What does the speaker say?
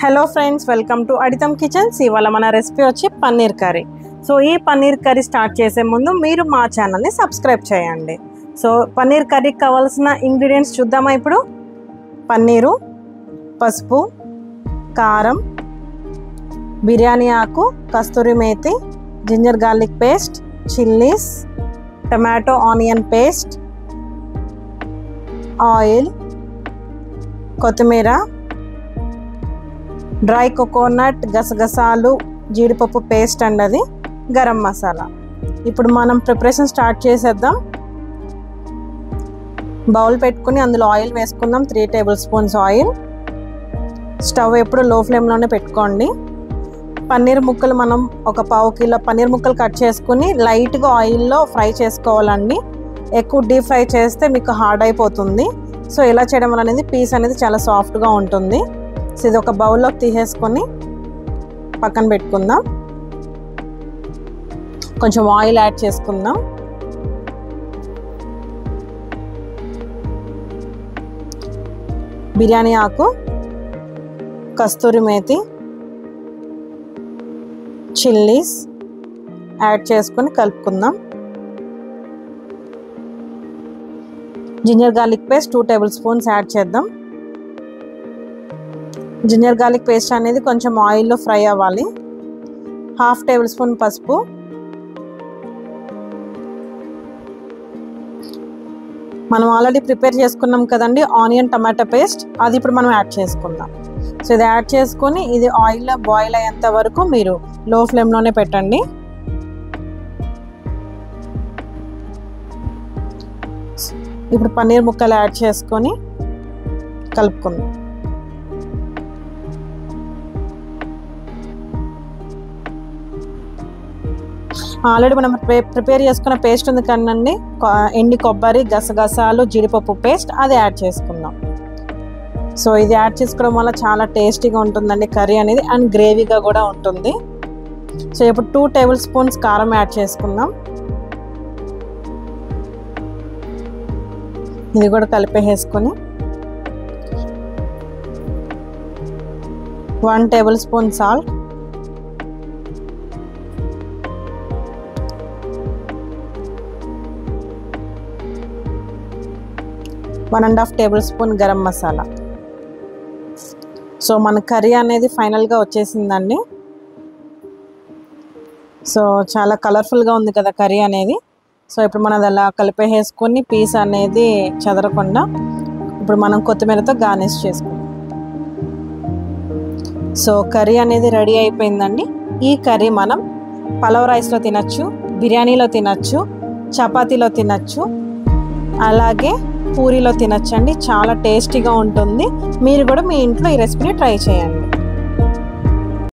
Hello friends, welcome to Aditham kitchens. ఇవాళ మన recipe వచ్చి పన్నీర్ కర్రీ. సో ఈ పన్నీర్ కర్రీ స్టార్ట్ చేసే ముందు మీరు మా ఛానల్ని సబ్స్క్రైబ్ చేయండి. సో పన్నీర్ కర్రీకి కావాల్సిన ఇంగ్రీడియంట్స్ చూద్దామా ఇప్పుడు. పన్నీరు, పసుపు, కారం, బిర్యానీ ఆకు, kasuri methi, ginger garlic paste, chillies, tomato onion paste, oil, కొత్తిమీర, డ్రై కోకోనట్, గసగసాలు, జీడిపప్పు పేస్ట్ అండ్ అది గరం మసాలా. ఇప్పుడు మనం ప్రిపరేషన్ స్టార్ట్ చేసేద్దాం. బౌల్ పెట్టుకుని అందులో ఆయిల్ వేసుకుందాం. 3 టేబుల్ స్పూన్స్ ఆయిల్. స్టవ్ ఎప్పుడు లో ఫ్లేమ్లోనే పెట్టుకోండి. పన్నీర్ ముక్కలు మనం ఒక 1/2 కిలో పన్నీర్ ముక్కలు కట్ చేసుకుని లైట్గా ఆయిల్లో ఫ్రై చేసుకోవాలండి. ఎక్కువ డీప్ ఫ్రై చేస్తే మీకు హార్డ్ అయిపోతుంది. సో ఇలా చేయడం వల్ల అనేది పీస్ అనేది చాలా సాఫ్ట్గా ఉంటుంది. సో ఇది ఒక బౌల్లోకి తీసేసుకొని పక్కన పెట్టుకుందాం. కొంచెం ఆయిల్ యాడ్ చేసుకుందాం. బిర్యానీ ఆకు, కస్తూరి మేతి, చిల్లీస్ యాడ్ చేసుకొని కలుపుకుందాం. Ginger garlic paste 2 tablespoons add చేద్దాం. జింజర్ గార్లిక్ పేస్ట్ అనేది కొంచెం ఆయిల్లో ఫ్రై అవ్వాలి. 1/2 టేబుల్ స్పూన్ పసుపు, మనం ఆల్రెడీ ప్రిపేర్ చేసుకున్నాం కదండి ఆనియన్ టమాటో పేస్ట్, అది ఇప్పుడు మనం యాడ్ చేసుకుందాం. సో ఇది యాడ్ చేసుకొని ఇది ఆయిల్లో బాయిల్ అయ్యేంత వరకు మీరు లో ఫ్లేమ్లోనే పెట్టండి. ఇప్పుడు పన్నీర్ ముక్కలు యాడ్ చేసుకొని కలుపుకుందాం. ఆల్రెడీ మనం ప్రిపేర్ చేసుకున్న పేస్ట్ ఉంది కదండి, ఎండి కొబ్బరి, గసగసాలు, జీడిపప్పు పేస్ట్, అది యాడ్ చేసుకుందాం. సో ఇది యాడ్ చేసుకోవడం వల్ల చాలా టేస్టీగా ఉంటుందండి కర్రీ అనేది, అండ్ గ్రేవీగా కూడా ఉంటుంది. సో ఇప్పుడు 2 టేబుల్ స్పూన్స్ కారం యాడ్ చేసుకుందాం. ఇది కూడా కలిపేసుకొని 1 table spoon salt, 1.5 table spoon garam masala. So మన కర్రీ అనేది ఫైనల్గా వచ్చేసిందండి. సో చాలా కలర్ఫుల్గా ఉంది కదా కర్రీ అనేది. సో ఇప్పుడు మనం అలా కలిపేసుకొని పీస్ అనేది చెదరకుండా ఇప్పుడు మనం కొత్తిమీరతో గార్నిష్ చేసుకుందాం. సో కర్రీ అనేది రెడీ అయిపోయిందండి. ఈ కర్రీ మనం పలావ్ రైస్లో తినచ్చు, బిర్యానీలో తినచ్చు, చపాతీలో తినచ్చు, అలాగే పూరీలో తినచ్చండి. చాలా టేస్టీగా ఉంటుంది. మీరు కూడా మీ ఇంట్లో ఈ రెసిపీని ట్రై చేయండి.